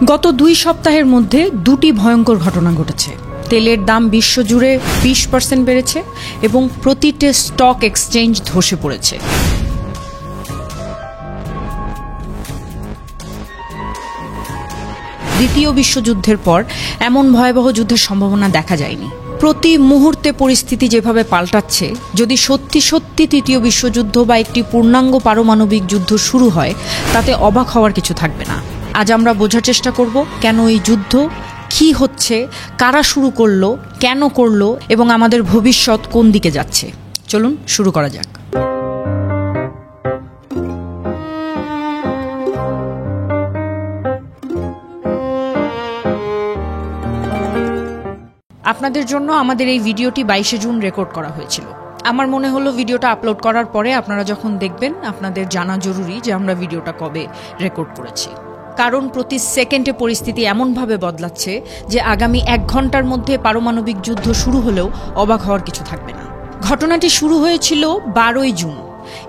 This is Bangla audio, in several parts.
গত 2 সপ্তাহের মধ্যে দুটি ভয়ঙ্কর ঘটনা ঘটেছে। তেলের দাম বিশ্বজুড়ে 20% বেড়েছে এবং প্রতিটি স্টক এক্সচেঞ্জ ধসে পড়েছে। দ্বিতীয় বিশ্বযুদ্ধের পর এমন ভয়াবহ যুদ্ধের সম্ভাবনা দেখা যায়নি। প্রতি মুহূর্তে পরিস্থিতি যেভাবে পাল্টাচ্ছে, যদি সত্যি সত্যি তৃতীয় বিশ্বযুদ্ধ বা একটি পূর্ণাঙ্গ পারমাণবিক যুদ্ধ শুরু হয়, তাতে অবাক হওয়ার কিছু থাকবে না। আজ আমরা বোঝার চেষ্টা করব কেন এই যুদ্ধ, কি হচ্ছে, কারা শুরু করলো, কেন করলো এবং আমাদের ভবিষ্যৎ কোন দিকে যাচ্ছে। চলুন শুরু করা যাক। আপনাদের জন্য আমাদের এই ভিডিওটি 22 জুন রেকর্ড করা হয়েছিল। আমার মনে হলো ভিডিওটা আপলোড করার পরে আপনারা যখন দেখবেন, আপনাদের জানা জরুরি যে আমরা ভিডিওটা কবে রেকর্ড করেছি। কারণ প্রতি সেকেন্ডে পরিস্থিতি এমনভাবে বদলাচ্ছে যে আগামী 1 ঘন্টার মধ্যে পারমাণবিক যুদ্ধ শুরু হলেও অবাক হওয়ার কিছু থাকবে না। ঘটনাটি শুরু হয়েছিল 12 জুন।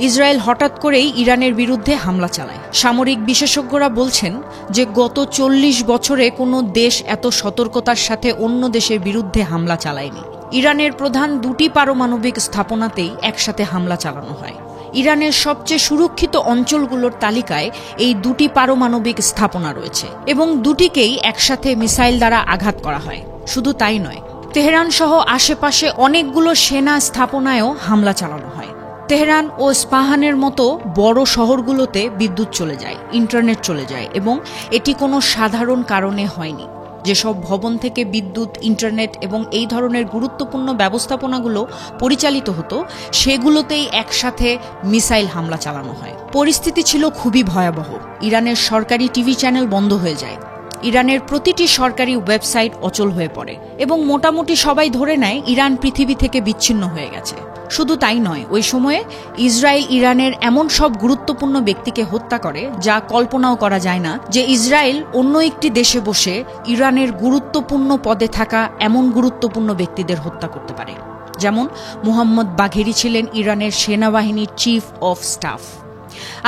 ইসরায়েল হঠাৎ করেই ইরানের বিরুদ্ধে হামলা চালায়। সামরিক বিশেষজ্ঞরা বলছেন যে গত 40 বছরে কোনো দেশ এত সতর্কতার সাথে অন্য দেশের বিরুদ্ধে হামলা চালায়নি। ইরানের প্রধান 2টি পারমাণবিক স্থাপনাতেই একসাথে হামলা চালানো হয়। ইরানের সবচেয়ে সুরক্ষিত অঞ্চলগুলোর তালিকায় এই 2টি পারমাণবিক স্থাপনা রয়েছে এবং দুটিকেই একসাথে মিসাইল দ্বারা আঘাত করা হয়। শুধু তাই নয়, তেহরান সহ আশেপাশে অনেকগুলো সেনা স্থাপনায়ও হামলা চালানো হয়। তেহরান ও ইস্পাহানের মতো বড় শহরগুলোতে বিদ্যুৎ চলে যায়, ইন্টারনেট চলে যায় এবং এটি কোনো সাধারণ কারণে হয়নি। যেসব ভবন থেকে বিদ্যুৎ, ইন্টারনেট এবং এই ধরনের গুরুত্বপূর্ণ ব্যবস্থাপনাগুলো পরিচালিত হতো, সেগুলোতেই একসাথে মিসাইল হামলা চালানো হয়। পরিস্থিতি ছিল খুবই ভয়াবহ। ইরানের সরকারি টিভি চ্যানেল বন্ধ হয়ে যায়। ইরানের প্রতিটি সরকারি ওয়েবসাইট অচল হয়ে পড়ে এবং মোটামুটি সবাই ধরে নেয় ইরান পৃথিবী থেকে বিচ্ছিন্ন হয়ে গেছে। শুধু তাই নয়, ওই সময়ে ইসরায়েল ইরানের এমন সব গুরুত্বপূর্ণ ব্যক্তিকে হত্যা করে যা কল্পনাও করা যায় না যে ইসরায়েল অন্য একটি দেশে বসে ইরানের গুরুত্বপূর্ণ পদে থাকা এমন গুরুত্বপূর্ণ ব্যক্তিদের হত্যা করতে পারে। যেমন মুহাম্মদ বাঘেরি ছিলেন ইরানের সেনাবাহিনীর চিফ অফ স্টাফ।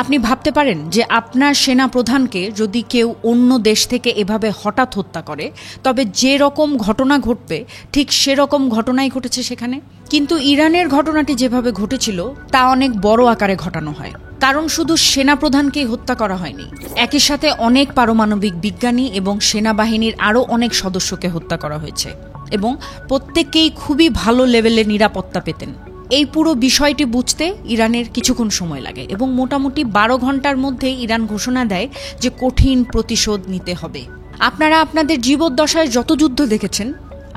আপনি ভাবতে পারেন যে আপনার সেনা প্রধানকে যদি কেউ অন্য দেশ থেকে এভাবে হঠাৎ হত্যা করে, তবে যে রকম ঘটনা ঘটবে ঠিক সেরকম ঘটনাই ঘটেছে সেখানে। কিন্তু ইরানের ঘটনাটি যেভাবে ঘটেছিল তা অনেক বড় আকারে ঘটানো হয়। কারণ শুধু সেনাপ্রধানকেই হত্যা করা হয়নি, একই সাথে অনেক পারমাণবিক বিজ্ঞানী এবং সেনাবাহিনীর আরও অনেক সদস্যকে হত্যা করা হয়েছে এবং প্রত্যেককেই খুবই ভালো লেভেলের নিরাপত্তা পেতেন। এই পুরো বিষয়টি বুঝতে ইরানের কিছুক্ষণ সময় লাগে এবং মোটামুটি 12 ঘন্টার মধ্যেই ইরান ঘোষণা দেয় যে কঠিন প্রতিশোধ নিতে হবে। আপনারা আপনাদের জীবদ্দশায় যত যুদ্ধ দেখেছেন,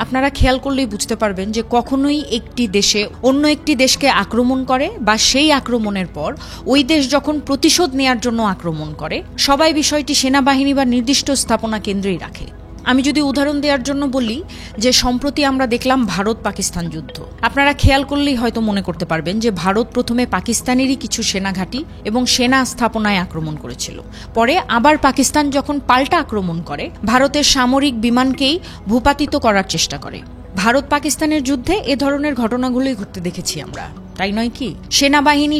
আপনারা খেয়াল করলেই বুঝতে পারবেন যে কখনোই একটি দেশে অন্য একটি দেশকে আক্রমণ করে বা সেই আক্রমণের পর ওই দেশ যখন প্রতিশোধ নেয়ার জন্য আক্রমণ করে, সবাই বিষয়টি সেনাবাহিনী বা নির্দিষ্ট স্থাপনা কেন্দ্রেই রাখে। আমি যদি উদাহরণ দেওয়ার জন্য বলি যে সম্প্রতি আমরা দেখলাম ভারত পাকিস্তান যুদ্ধ। আপনারা খেয়াল করলেই হয়তো মনে করতে পারবেন যে ভারত প্রথমে পাকিস্তানেরই কিছু সেনাঘাঁটি এবং সেনা স্থাপনায় আক্রমণ করেছিল। পরে আবার পাকিস্তান যখন পাল্টা আক্রমণ করে, ভারতের সামরিক বিমানকেই ভূপাতিত করার চেষ্টা করে। ভারত পাকিস্তানের যুদ্ধে এ ধরনের ঘটনাগুলোই ঘটতে দেখেছি আমরা, তাই নয় কি?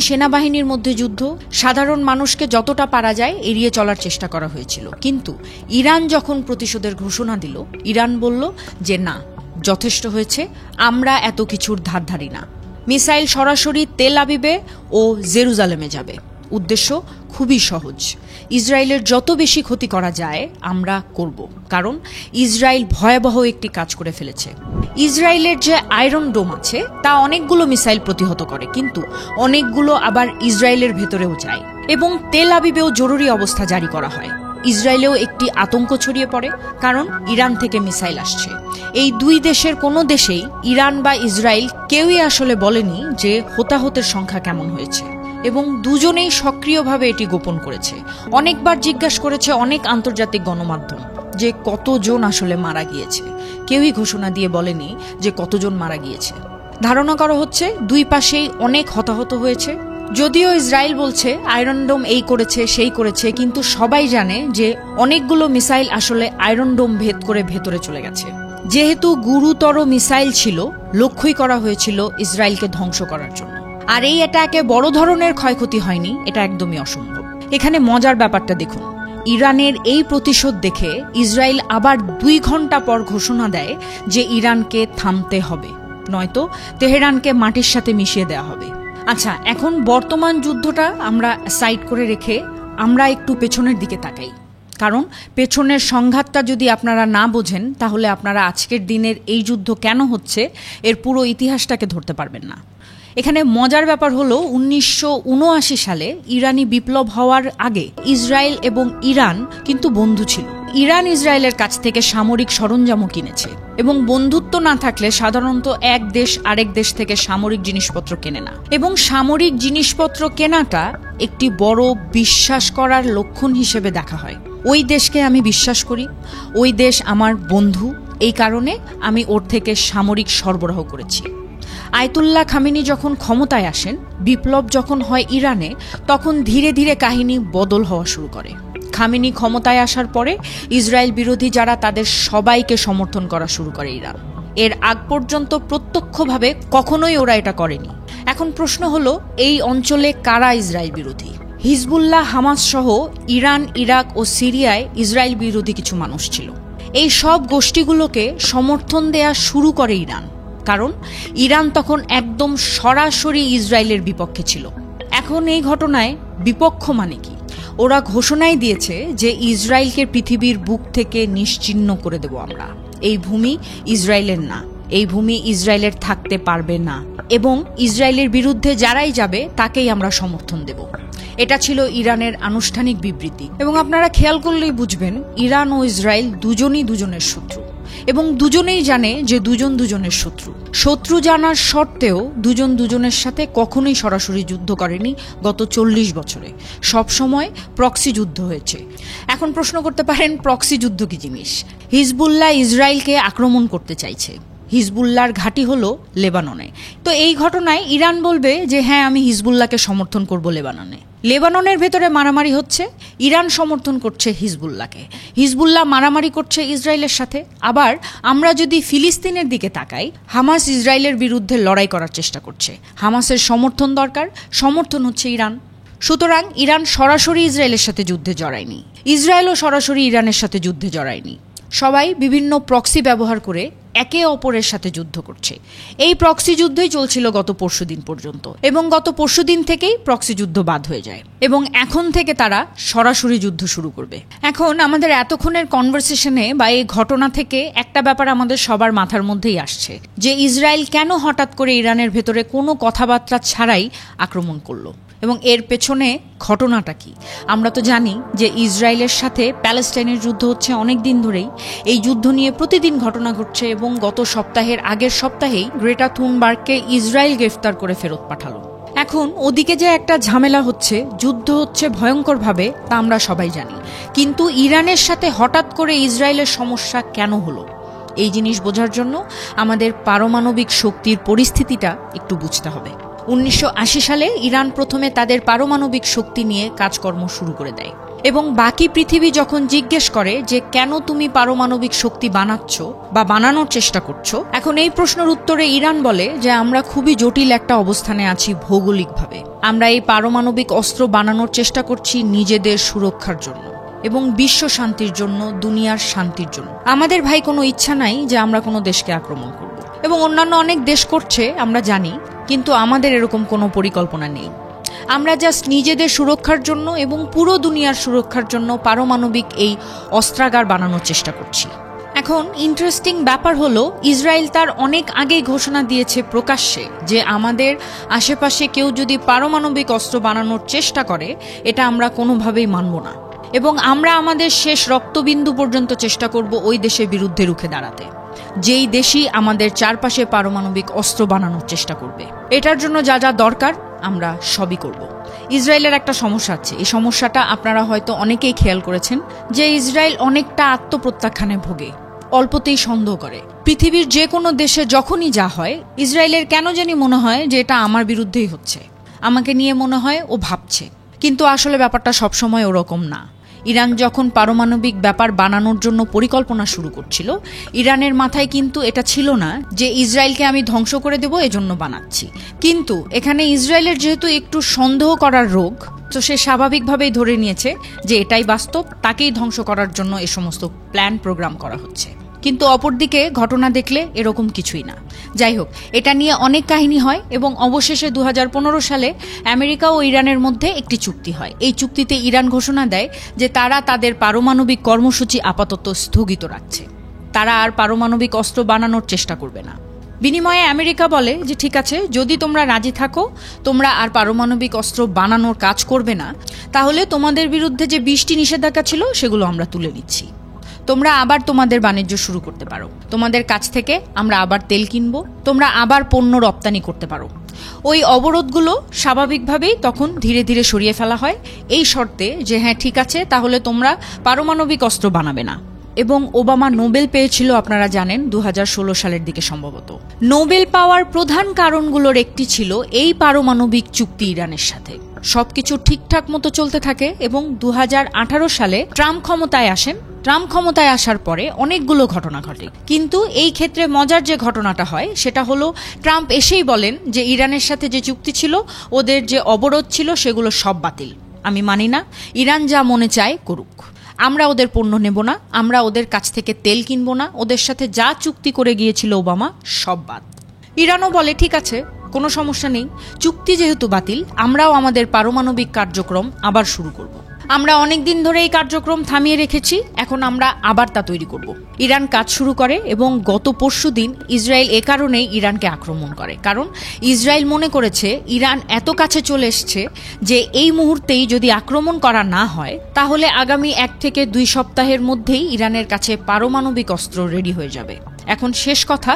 সেনাবাহিনীর মধ্যে যুদ্ধ, সাধারণ মানুষকে যতটা পারা যায় এড়িয়ে চলার চেষ্টা করা হয়েছিল। কিন্তু ইরান যখন প্রতিশোধের ঘোষণা দিল, ইরান বলল যে না, যথেষ্ট হয়েছে, আমরা এত কিছুর ধার ধারি না। মিসাইল সরাসরি তেল আবিবে ও জেরুজালেমে যাবে। উদ্দেশ্য খুবই সহজ, ইসরায়েলের যত বেশি ক্ষতি করা যায় আমরা করব। কারণ ইসরায়েল ভয়াবহ একটি কাজ করে ফেলেছে। ইসরায়েলের যে আয়রন ডোম আছে তা অনেকগুলো মিসাইল প্রতিহত করে, কিন্তু অনেকগুলো আবার ইসরায়েলের ভেতরেও যায় এবং তেল আবিবেও জরুরি অবস্থা জারি করা হয়। ইসরায়েলেও একটি আতঙ্ক ছড়িয়ে পড়ে, কারণ ইরান থেকে মিসাইল আসছে। এই দুই দেশের কোনো দেশেই ইরান বা ইসরায়েল কেউই আসলে বলেনি যে হতাহতের সংখ্যা কেমন হয়েছে এবং দুজনেই সক্রিয়ভাবে এটি গোপন করেছে। অনেকবার জিজ্ঞাসা করেছে অনেক আন্তর্জাতিক গণমাধ্যম যে কতজন আসলে মারা গিয়েছে। কেউই ঘোষণা দিয়ে বলেনি যে কতজন মারা গিয়েছে। ধারণা করা হচ্ছে দুই পাশেই অনেক হতাহত হয়েছে। যদিও ইসরায়েল বলছে আয়রন ডোম এই করেছে সেই করেছে, কিন্তু সবাই জানে যে অনেকগুলো মিসাইল আসলে আয়রন ডোম ভেদ করে ভেতরে চলে গেছে। যেহেতু গুরুতর মিসাইল ছিল, লক্ষ্যই করা হয়েছিল ইসরায়েলকে ধ্বংস করার জন্য। আর এই অ্যাটাকে বড় ধরনের ক্ষয়ক্ষতি হয়নি, এটা একদমই অসম্ভব। এখানে মজার ব্যাপারটা দেখুন, ইরানের এই প্রতিশোধ দেখে ইসরায়েল আবার 2 ঘন্টা পর ঘোষণা দেয় যে ইরানকে থামতে হবে, নয়তো তেহরানকে মাটির সাথে মিশিয়ে দেওয়া হবে। আচ্ছা, এখন বর্তমান যুদ্ধটা আমরা সাইড করে রেখে আমরা একটু পেছনের দিকে তাকাই, কারণ পেছনের সংঘাতটা যদি আপনারা না বোঝেন তাহলে আপনারা আজকের দিনের এই যুদ্ধ কেন হচ্ছে এর পুরো ইতিহাসটাকে ধরতে পারবেন না। এখানে মজার ব্যাপার হলো 1979 সালে ইরানি বিপ্লব হওয়ার আগে ইসরায়েল এবং ইরান কিন্তু বন্ধু ছিল। ইরান ইসরায়েলের কাছ থেকে সামরিক সরঞ্জামও কিনেছে, এবং বন্ধুত্ব না থাকলে সাধারণত এক দেশ আরেক দেশ থেকে সামরিক জিনিসপত্র কেনে না, এবং সামরিক জিনিসপত্র কেনাটা একটি বড় বিশ্বাস করার লক্ষণ হিসেবে দেখা হয়। ওই দেশকে আমি বিশ্বাস করি, ওই দেশ আমার বন্ধু, এই কারণে আমি ওর থেকে সামরিক সরবরাহ করেছি। আয়াতুল্লাহ খামেনি যখন ক্ষমতায় আসেন, বিপ্লব যখন হয় ইরানে, তখন ধীরে ধীরে কাহিনী বদল হওয়া শুরু করে। খামেনি ক্ষমতায় আসার পরে ইসরায়েল বিরোধী যারা তাদের সবাইকে সমর্থন করা শুরু করে ইরান। এর আগ পর্যন্ত প্রত্যক্ষভাবে কখনোই ওরা এটা করেনি। এখন প্রশ্ন হলো, এই অঞ্চলে কারা ইসরায়েল বিরোধী? হিজবুল্লাহ, হামাস সহ ইরান, ইরাক ও সিরিয়ায় ইসরায়েল বিরোধী কিছু মানুষ ছিল। এই সব গোষ্ঠীগুলোকে সমর্থন দেয়া শুরু করে ইরান, কারণ ইরান তখন একদম সরাসরি ইসরায়েলের বিপক্ষে ছিল। এখন এই ঘটনায় বিপক্ষ মানে কি? ওরা ঘোষণাই দিয়েছে যে ইসরায়েলকে পৃথিবীর বুক থেকে নিশ্চিহ্ন করে দেব আমরা। এই ভূমি ইসরায়েলের না, এই ভূমি ইসরায়েলের থাকতে পারবে না, এবং ইসরায়েলের বিরুদ্ধে যারাই যাবে তাকেই আমরা সমর্থন দেব। এটা ছিল ইরানের আনুষ্ঠানিক বিবৃতি। এবং আপনারা খেয়াল করলেই বুঝবেন, ইরান ও ইসরায়েল দুজনই দুজনের শত্রু, এবং দুজনেই জানে যে দুজন দুজনের শত্রু। শত্রু জানার সত্ত্বেও দুজন দুজনের সাথে কখনোই সরাসরি যুদ্ধ করেনি গত 40 বছরে। সবসময় প্রক্সি যুদ্ধ হয়েছে। এখন প্রশ্ন করতে পারেন, প্রক্সি যুদ্ধ কি জিনিস? হিজবুল্লাহ ইসরায়েলকে আক্রমণ করতে চাইছে। হিজবুল্লাহর ঘাঁটি হলো লেবাননে। তো এই ঘটনায় ইরান বলবে যে হ্যাঁ, আমি হিজবুল্লাহকে সমর্থন করব লেবাননে। লেবাননের ভেতরে মারামারি হচ্ছে, ইরান সমর্থন করছে হিজবুল্লাহকে। হিজবুল্লাহ মারামারি করছে ইসরায়েলের সাথে। আবার আমরা যদি ফিলিস্তিনের দিকে তাকাই, হামাস ইসরায়েলের বিরুদ্ধে লড়াই করার চেষ্টা করছে। হামাসের সমর্থন দরকার, সমর্থন হচ্ছে ইরান। সুতরাং ইরান সরাসরি ইসরায়েলের সাথে যুদ্ধে জড়ায়নি, ইসরায়েলও সরাসরি ইরানের সাথে যুদ্ধে জড়ায়নি। সবাই বিভিন্ন প্রক্সি ব্যবহার করে একে অপরের সাথে যুদ্ধ করছে। এই প্রক্সি যুদ্ধই চলছিল গত পরশুদিন পর্যন্ত, এবং গত পরশুদিন থেকেই প্রক্সি যুদ্ধ বাদ হয়ে যায়, এবং এখন থেকে তারা সরাসরি যুদ্ধ শুরু করবে। এখন আমাদের এতক্ষণের কনভারসেশনে বা এই ঘটনা থেকে একটা ব্যাপার আমাদের সবার মাথার মধ্যেই আসছে, যে ইসরায়েল কেন হঠাৎ করে ইরানের ভেতরে কোনো কথাবার্তা ছাড়াই আক্রমণ করলো, এবং এর পেছনে ঘটনাটা কি? আমরা তো জানি যে ইসরায়েলের সাথে প্যালেস্টাইনের যুদ্ধ হচ্ছে অনেক দিন ধরেই। এই যুদ্ধ নিয়ে প্রতিদিন ঘটনা ঘটছে, এবং গত সপ্তাহের আগের সপ্তাহেই গ্রেটা থুনবার্গকে ইসরায়েল গ্রেফতার করে ফেরত পাঠালো। এখন ওদিকে যে একটা ঝামেলা হচ্ছে, যুদ্ধ হচ্ছে ভয়ঙ্করভাবে, তা আমরা সবাই জানি। কিন্তু ইরানের সাথে হঠাৎ করে ইসরায়েলের সমস্যা কেন হলো? এই জিনিস বোঝার জন্য আমাদের পারমাণবিক শক্তির পরিস্থিতিটা একটু বুঝতে হবে। 1980 সালে ইরান প্রথমে তাদের পারমাণবিক শক্তি নিয়ে কাজকর্ম শুরু করে দেয়, এবং বাকি পৃথিবী যখন জিজ্ঞেস করে যে কেন তুমি পারমাণবিক শক্তি বানাচ্ছ বা বানানোর চেষ্টা করছো, এখন এই প্রশ্নের উত্তরে ইরান বলে যে আমরা খুবই জটিল একটা অবস্থানে আছি ভৌগোলিকভাবে। আমরা এই পারমাণবিক অস্ত্র বানানোর চেষ্টা করছি নিজেদের সুরক্ষার জন্য এবং বিশ্ব শান্তির জন্য, দুনিয়ার শান্তির জন্য। আমাদের ভাই কোনো ইচ্ছা নাই যে আমরা কোনো দেশকে আক্রমণ করব, এবং অন্যান্য অনেক দেশ করছে আমরা জানি, কিন্তু আমাদের এরকম কোনো পরিকল্পনা নেই। আমরা জাস্ট নিজেদের সুরক্ষার জন্য এবং পুরো দুনিয়ার সুরক্ষার জন্য পারমাণবিক এই অস্ত্রাগার বানানোর চেষ্টা করছি। এখন ইন্টারেস্টিং ব্যাপার হলো, ইসরায়েল তার অনেক আগেই ঘোষণা দিয়েছে প্রকাশ্যে যে আমাদের আশেপাশে কেউ যদি পারমাণবিক অস্ত্র বানানোর চেষ্টা করে, এটা আমরা কোনোভাবেই মানব না, এবং আমরা আমাদের শেষ রক্তবিন্দু পর্যন্ত চেষ্টা করব ওই দেশের বিরুদ্ধে রুখে দাঁড়াতে, যেই দেশই আমাদের চারপাশে পারমাণবিক অস্ত্র বানানোর চেষ্টা করবে। এটার জন্য যা যা দরকার আমরা সবই করব। ইসরায়েলের একটা সমস্যা আছে, এই সমস্যাটা আপনারা হয়তো অনেকেই খেয়াল করেছেন, যে ইসরায়েল অনেকটা আত্মপ্রত্যাখ্যানে ভোগে, অল্পতেই সন্দেহ করে। পৃথিবীর যে কোনো দেশে যখনই যা হয়, ইসরায়েলের কেন জানি মনে হয় যে এটা আমার বিরুদ্ধেই হচ্ছে, আমাকে নিয়ে মনে হয় ও ভাবছে। কিন্তু আসলে ব্যাপারটা সবসময় ওরকম না। ইরান যখন পারমাণবিক ব্যাপার বানানোর জন্য পরিকল্পনা শুরু করছিল, ইরানের মাথায় কিন্তু এটা ছিল না যে ইসরায়েলকে আমি ধ্বংস করে দেব এজন্য বানাচ্ছি। কিন্তু এখানে ইসরায়েলের যেহেতু একটু সন্দেহ করার রোগ, তো সে স্বাভাবিকভাবেই ধরে নিয়েছে যে এটাই বাস্তব, তাকেই ধ্বংস করার জন্য এ সমস্ত প্ল্যান প্রোগ্রাম করা হচ্ছে। কিন্তু অপরদিকে ঘটনা দেখলে এরকম কিছুই না। যাই হোক, এটা নিয়ে অনেক কাহিনী হয় এবং অবশেষে 2015 সালে আমেরিকা ও ইরানের মধ্যে একটি চুক্তি হয়। এই চুক্তিতে ইরান ঘোষণা দেয় যে তারা তাদের পারমাণবিক কর্মসূচি আপাতত স্থগিত রাখছে, তারা আর পারমাণবিক অস্ত্র বানানোর চেষ্টা করবে না। বিনিময়ে আমেরিকা বলে যে ঠিক আছে, যদি তোমরা রাজি থাকো, তোমরা আর পারমাণবিক অস্ত্র বানানোর কাজ করবে না, তাহলে তোমাদের বিরুদ্ধে যে 20টি নিষেধাজ্ঞা ছিল সেগুলো আমরা তুলে নিচ্ছি, তোমরা আবার তোমাদের বাণিজ্য শুরু করতে পারো, তোমাদের কাছ থেকে আমরা আবার তেল কিনবো, তোমরা আবার পণ্য রপ্তানি করতে পারো। ওই অবরোধগুলো স্বাভাবিকভাবেই তখন ধীরে ধীরে সরিয়ে ফেলা হয়, এই শর্তে যে হ্যাঁ ঠিক আছে, তাহলে তোমরা পারমাণবিক অস্ত্র বানাবে না। এবং ওবামা নোবেল পেয়েছিল আপনারা জানেন 2016 সালের দিকে সম্ভবত। নোবেল পাওয়ার প্রধান কারণগুলোর একটি ছিল এই পারমাণবিক চুক্তি ইরানের সাথে। সবকিছু ঠিকঠাক মতো চলতে থাকে এবং 2018 সালে ট্রাম্প ক্ষমতায় আসেন। ট্রাম্প ক্ষমতায় আসার পরে অনেকগুলো ঘটনা ঘটে, কিন্তু এই ক্ষেত্রে মজার যে ঘটনাটা হয় সেটা হলো ট্রাম্প এসেই বলেন যে ইরানের সাথে যে চুক্তি ছিল, ওদের যে অবরোধ ছিল সেগুলো সব বাতিল। আমি মানি না, ইরান যা মনে চায় করুক, আমরা ওদের পণ্য নেব না, আমরা ওদের কাছ থেকে তেল কিনব না, ওদের সাথে যা চুক্তি করে গিয়েছিল ওবামা সব বাদ। ইরানও বলে ঠিক আছে, কোনো সমস্যা নেই, চুক্তি যেহেতু বাতিল, আমরাও আমাদের পারমাণবিক কার্যক্রম আবার শুরু করব। আমরা অনেকদিন ধরে এই কার্যক্রম থামিয়ে রেখেছি, এখন আমরা আবার তা তৈরি করব। ইরান কাজ শুরু করে এবং গত পরশুদিন ইসরায়েল এ কারণেই ইরানকে আক্রমণ করে, কারণ ইসরায়েল মনে করেছে ইরান এত কাছে চলে এসছে যে এই মুহূর্তেই যদি আক্রমণ করা না হয় তাহলে আগামী 1 থেকে 2 সপ্তাহের মধ্যেই ইরানের কাছে পারমাণবিক অস্ত্র রেডি হয়ে যাবে। এখন শেষ কথা,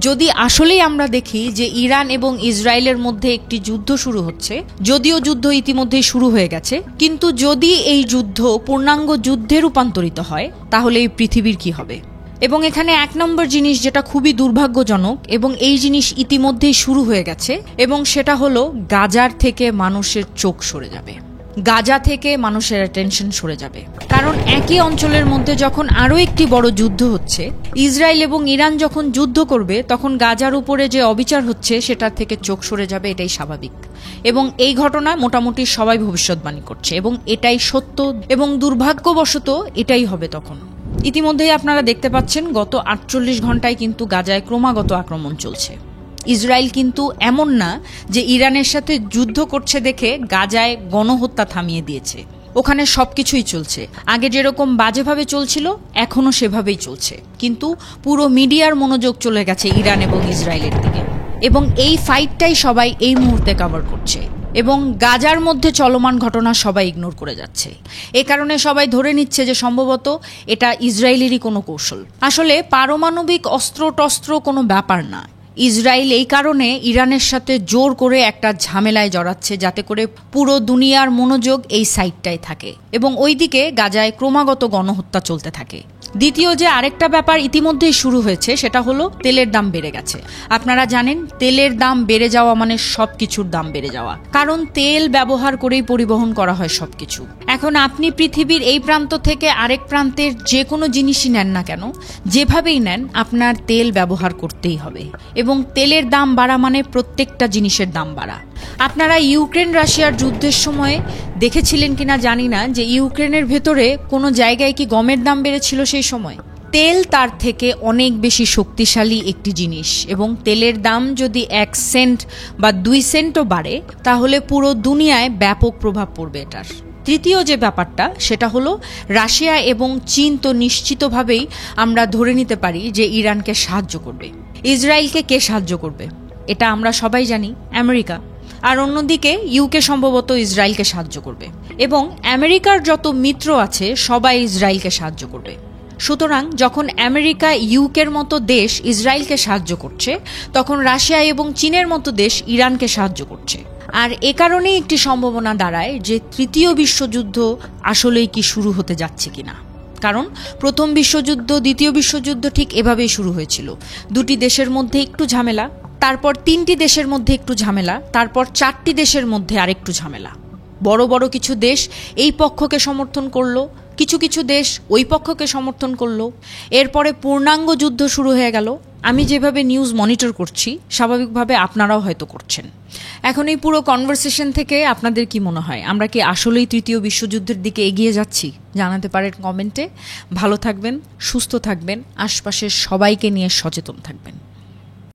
যদি আসলেই আমরা দেখি যে ইরান এবং ইসরায়েলের মধ্যে একটি যুদ্ধ শুরু হচ্ছে, যদিও যুদ্ধ ইতিমধ্যেই শুরু হয়ে গেছে, কিন্তু যদি এই যুদ্ধ পূর্ণাঙ্গ যুদ্ধে রূপান্তরিত হয় তাহলে এই পৃথিবীর কি হবে? এবং এখানে 1 নম্বর জিনিস যেটা খুবই দুর্ভাগ্যজনক, এবং এই জিনিস ইতিমধ্যেই শুরু হয়ে গেছে, এবং সেটা হলো গাজার থেকে মানুষের চোখ সরে যাবে, গাজা থেকে মানুষের অ্যাটেনশন সরে যাবে। কারণ একই অঞ্চলের মধ্যে যখন আরও একটি বড় যুদ্ধ হচ্ছে, ইসরায়েল এবং ইরান যখন যুদ্ধ করবে, তখন গাজার উপরে যে অবিচার হচ্ছে সেটার থেকে চোখ সরে যাবে, এটাই স্বাভাবিক। এবং এই ঘটনা মোটামুটি সবাই ভবিষ্যৎবাণী করছে এবং এটাই সত্য, এবং দুর্ভাগ্যবশত এটাই হবে তখন। ইতিমধ্যেই আপনারা দেখতে পাচ্ছেন গত 48 ঘন্টায় কিন্তু গাজায় ক্রমাগত আক্রমণ চলছে। ইসরায়েল কিন্তু এমন না যে ইরানের সাথে যুদ্ধ করছে দেখে গাজায় গণহত্যা থামিয়ে দিয়েছে, ওখানে সবকিছুই চলছে। আগে যেরকম বাজেভাবে চলছিল এখনো সেভাবেই চলছে, কিন্তু পুরো মিডিয়ার মনোযোগ চলে গেছে ইরান এবং ইসরায়েলের দিকে, এবং এই ফাইটটাই সবাই এই মুহূর্তে কভার করছে, এবং গাজার মধ্যে চলমান ঘটনা সবাই ইগনোর করে যাচ্ছে। এ কারণে সবাই ধরে নিচ্ছে যে সম্ভবত এটা ইসরায়েলেরই কোনো কৌশল। আসলে পারমাণবিক অস্ত্র টস্ত্র কোনো ব্যাপার না, ইসরায়েল এই কারণে ইরানের সাথে জোর করে একটা ঝামেলায় জড়াচ্ছে যাতে করে পুরো দুনিয়ার মনোযোগ এই সাইডটাই থাকে এবং ওইদিকে গাজায় ক্রমাগত গণহত্যা চলতে থাকে। দ্বিতীয় যে আরেকটা ব্যাপার ইতিমধ্যেই শুরু হয়েছে সেটা হলো তেলের দাম বেড়ে গেছে। আপনারা জানেন তেলের দাম বেড়ে যাওয়া মানে সবকিছুর দাম বেড়ে যাওয়া, কারণ তেল ব্যবহার করেই পরিবহন করা হয় সবকিছু। এখন আপনি পৃথিবীর এই প্রান্ত থেকে আরেক প্রান্তের যে কোনো জিনিসই নেন না কেন, যেভাবেই নেন আপনার তেল ব্যবহার করতেই হবে, এবং তেলের দাম বাড়া মানে প্রত্যেকটা জিনিসের দাম বাড়া। আপনারা ইউক্রেন রাশিয়ার যুদ্ধের সময় দেখেছিলেন কিনা জানি না যে ইউক্রেনের ভেতরে কোনো জায়গায় কি গমের দাম বেড়েছিল সেই সময়। তেল তার থেকে অনেক বেশি শক্তিশালী একটি জিনিস, এবং তেলের দাম যদি 1 সেন্ট বা 2 সেন্টও বাড়ে তাহলে পুরো দুনিয়ায় ব্যাপক প্রভাব পড়বে এটার। তৃতীয় যে ব্যাপারটা সেটা হলো রাশিয়া এবং চীন তো নিশ্চিতভাবেই আমরা ধরে নিতে পারি যে ইরানকে সাহায্য করবে। ইসরায়েলকে কে সাহায্য করবে এটা আমরা সবাই জানি, আমেরিকা। আর অন্যদিকে ইউকে সম্ভবত ইসরায়েলকে সাহায্য করবে, এবং আমেরিকার যত মিত্র আছে সবাই ইসরায়েলকে সাহায্য করবে। সুতরাং যখন আমেরিকা ইউকের মতো দেশ ইসরায়েলকে সাহায্য করছে, তখন রাশিয়া এবং চীনের মতো দেশ ইরানকে সাহায্য করছে। আর এ কারণেই একটি সম্ভাবনা দাঁড়ায় যে তৃতীয় বিশ্বযুদ্ধ আসলেই কি শুরু হতে যাচ্ছে কিনা। কারণ প্রথম বিশ্বযুদ্ধ দ্বিতীয় বিশ্বযুদ্ধ ঠিক এভাবেই শুরু হয়েছিল, দুটি দেশের মধ্যে একটু ঝামেলা, তারপর 3টি দেশের মধ্যে একটু ঝামেলা, তারপর 4টি দেশের মধ্যে আরেকটু ঝামেলা। বড় বড় কিছু দেশ এই পক্ষকে সমর্থন করলো, কিছু কিছু দেশ ওই পক্ষকে সমর্থন করলো, এরপরে পূর্ণাঙ্গ যুদ্ধ শুরু হয়ে গেল। আমি যেভাবে নিউজ মনিটর করছি, স্বাভাবিকভাবে আপনারাও হয়তো করছেন। এখন এই পুরো কনভারসেশন থেকে আপনাদের কি মনে হয়, আমরা কি আসলেই তৃতীয় বিশ্বযুদ্ধের দিকে এগিয়ে যাচ্ছি? জানাতে পারেন কমেন্টে। ভালো থাকবেন, সুস্থ থাকবেন, আশপাশের সবাইকে নিয়ে সচেতন থাকবেন।